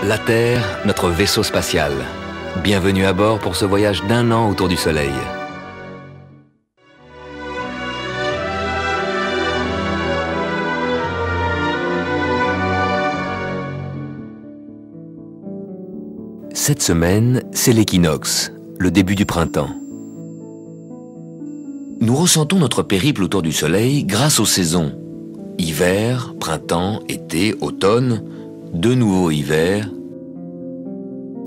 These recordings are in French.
La Terre, notre vaisseau spatial. Bienvenue à bord pour ce voyage d'1 an autour du Soleil. Cette semaine, c'est l'équinoxe, le début du printemps. Nous ressentons notre périple autour du Soleil grâce aux saisons. Hiver, printemps, été, automne, de nouveau hiver.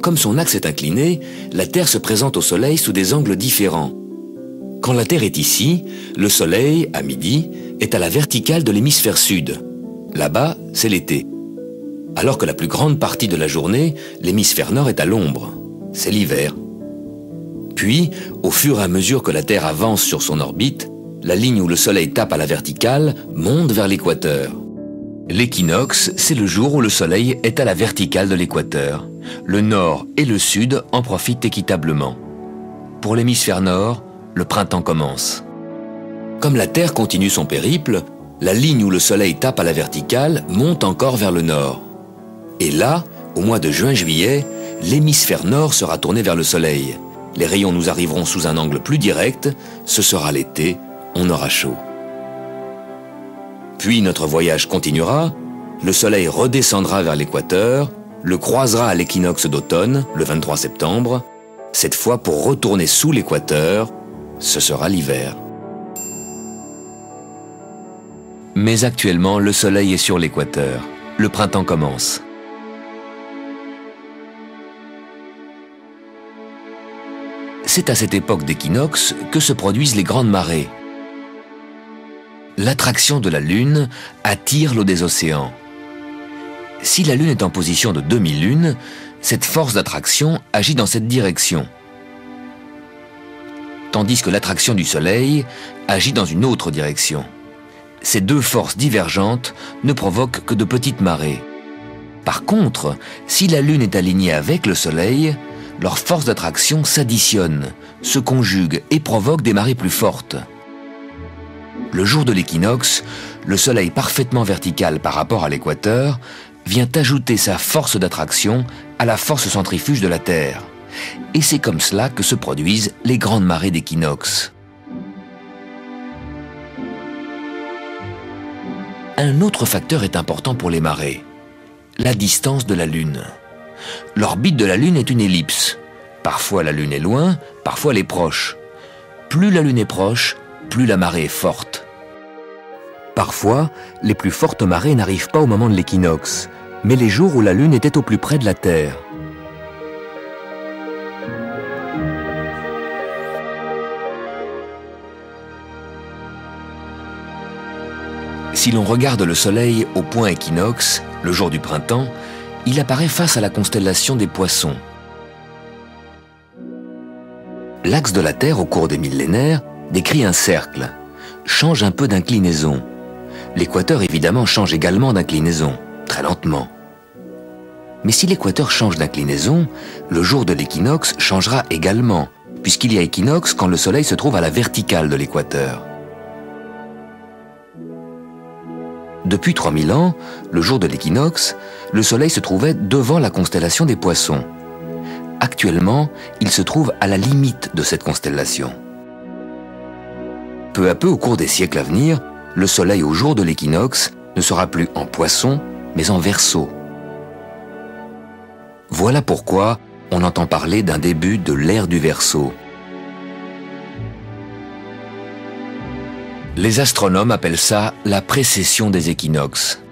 Comme son axe est incliné, la Terre se présente au Soleil sous des angles différents. Quand la Terre est ici, le Soleil, à midi, est à la verticale de l'hémisphère sud. Là-bas, c'est l'été. Alors que la plus grande partie de la journée, l'hémisphère nord est à l'ombre. C'est l'hiver. Puis, au fur et à mesure que la Terre avance sur son orbite, la ligne où le Soleil tape à la verticale monte vers l'équateur. L'équinoxe, c'est le jour où le Soleil est à la verticale de l'équateur. Le nord et le sud en profitent équitablement. Pour l'hémisphère nord, le printemps commence. Comme la Terre continue son périple, la ligne où le Soleil tape à la verticale monte encore vers le nord. Et là, au mois de juin-juillet, l'hémisphère nord sera tourné vers le Soleil. Les rayons nous arriveront sous un angle plus direct, ce sera l'été, on aura chaud. Puis notre voyage continuera, le Soleil redescendra vers l'équateur, le croisera à l'équinoxe d'automne, le 23 septembre, cette fois pour retourner sous l'équateur, ce sera l'hiver. Mais actuellement, le Soleil est sur l'équateur, le printemps commence. C'est à cette époque d'équinoxe que se produisent les grandes marées. L'attraction de la Lune attire l'eau des océans. Si la Lune est en position de demi-lune, cette force d'attraction agit dans cette direction. Tandis que l'attraction du Soleil agit dans une autre direction. Ces deux forces divergentes ne provoquent que de petites marées. Par contre, si la Lune est alignée avec le Soleil, leurs forces d'attraction s'additionnent, se conjuguent et provoquent des marées plus fortes. Le jour de l'équinoxe, le Soleil parfaitement vertical par rapport à l'équateur vient ajouter sa force d'attraction à la force centrifuge de la Terre. Et c'est comme cela que se produisent les grandes marées d'équinoxe. Un autre facteur est important pour les marées, la distance de la Lune. L'orbite de la Lune est une ellipse. Parfois la Lune est loin, parfois elle est proche. Plus la Lune est proche, plus la marée est forte. Parfois, les plus fortes marées n'arrivent pas au moment de l'équinoxe, mais les jours où la Lune était au plus près de la Terre. Si l'on regarde le Soleil au point équinoxe, le jour du printemps, il apparaît face à la constellation des Poissons. L'axe de la Terre au cours des millénaires décrit un cercle, change un peu d'inclinaison. L'équateur évidemment change également d'inclinaison, très lentement. Mais si l'équateur change d'inclinaison, le jour de l'équinoxe changera également, puisqu'il y a équinoxe quand le Soleil se trouve à la verticale de l'équateur. Depuis 3000 ans, le jour de l'équinoxe, le Soleil se trouvait devant la constellation des Poissons. Actuellement, il se trouve à la limite de cette constellation. Peu à peu, au cours des siècles à venir, le Soleil au jour de l'équinoxe ne sera plus en Poisson, mais en Verseau. Voilà pourquoi on entend parler d'un début de l'ère du Verseau. Les astronomes appellent ça la précession des équinoxes,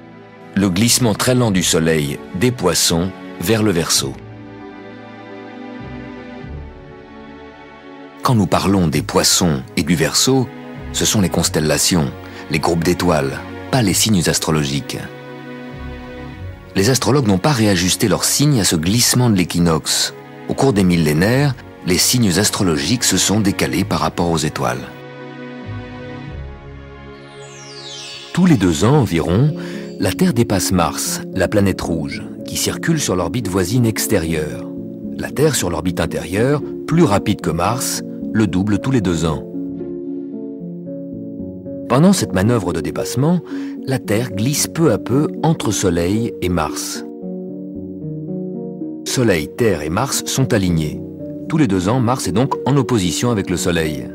le glissement très lent du Soleil des Poissons vers le Verseau. Quand nous parlons des Poissons et du Verseau, ce sont les constellations, les groupes d'étoiles, pas les signes astrologiques. Les astrologues n'ont pas réajusté leurs signes à ce glissement de l'équinoxe. Au cours des millénaires, les signes astrologiques se sont décalés par rapport aux étoiles. Tous les 2 ans environ, la Terre dépasse Mars, la planète rouge, qui circule sur l'orbite voisine extérieure. La Terre sur l'orbite intérieure, plus rapide que Mars, le double tous les 2 ans. Pendant cette manœuvre de dépassement, la Terre glisse peu à peu entre Soleil et Mars. Soleil, Terre et Mars sont alignés. Tous les 2 ans, Mars est donc en opposition avec le Soleil.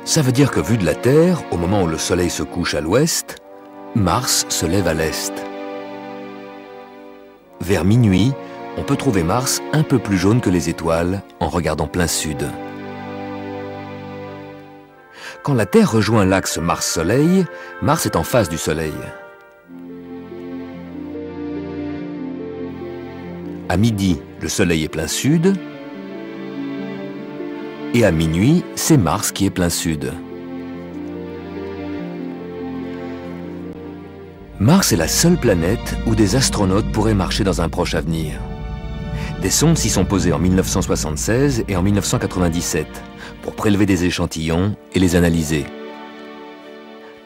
Ça veut dire que vu de la Terre, au moment où le Soleil se couche à l'ouest, Mars se lève à l'est. Vers minuit, on peut trouver Mars un peu plus jaune que les étoiles en regardant plein sud. Quand la Terre rejoint l'axe Mars-Soleil, Mars est en face du Soleil. À midi, le Soleil est plein sud. Et à minuit, c'est Mars qui est plein sud. Mars est la seule planète où des astronautes pourraient marcher dans un proche avenir. Des sondes s'y sont posées en 1976 et en 1997 pour prélever des échantillons et les analyser.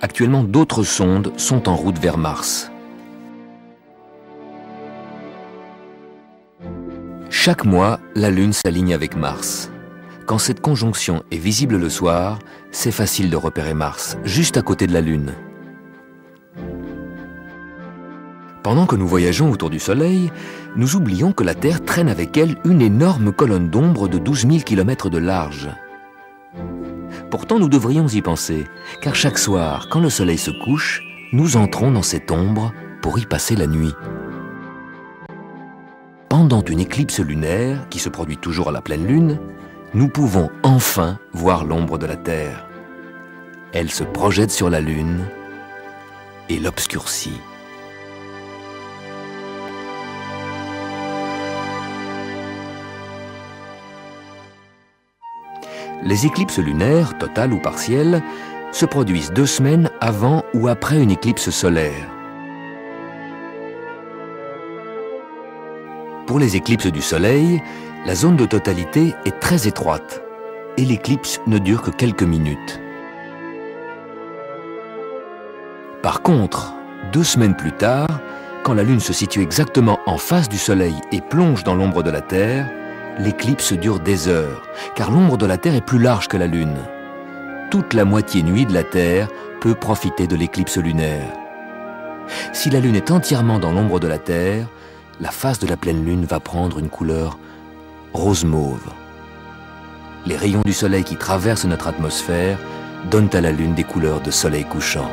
Actuellement, d'autres sondes sont en route vers Mars. Chaque mois, la Lune s'aligne avec Mars. Quand cette conjonction est visible le soir, c'est facile de repérer Mars, juste à côté de la Lune. Pendant que nous voyageons autour du Soleil, nous oublions que la Terre traîne avec elle une énorme colonne d'ombre de 12 000 km de large. Pourtant, nous devrions y penser, car chaque soir, quand le Soleil se couche, nous entrons dans cette ombre pour y passer la nuit. Pendant une éclipse lunaire, qui se produit toujours à la pleine lune, nous pouvons enfin voir l'ombre de la Terre. Elle se projette sur la Lune et l'obscurcit. Les éclipses lunaires, totales ou partielles, se produisent 2 semaines avant ou après une éclipse solaire. Pour les éclipses du Soleil, la zone de totalité est très étroite et l'éclipse ne dure que quelques minutes. Par contre, 2 semaines plus tard, quand la Lune se situe exactement en face du Soleil et plonge dans l'ombre de la Terre, l'éclipse dure des heures, car l'ombre de la Terre est plus large que la Lune. Toute la moitié nuit de la Terre peut profiter de l'éclipse lunaire. Si la Lune est entièrement dans l'ombre de la Terre, la face de la pleine Lune va prendre une couleur rose-mauve. Les rayons du Soleil qui traversent notre atmosphère donnent à la Lune des couleurs de soleil couchant.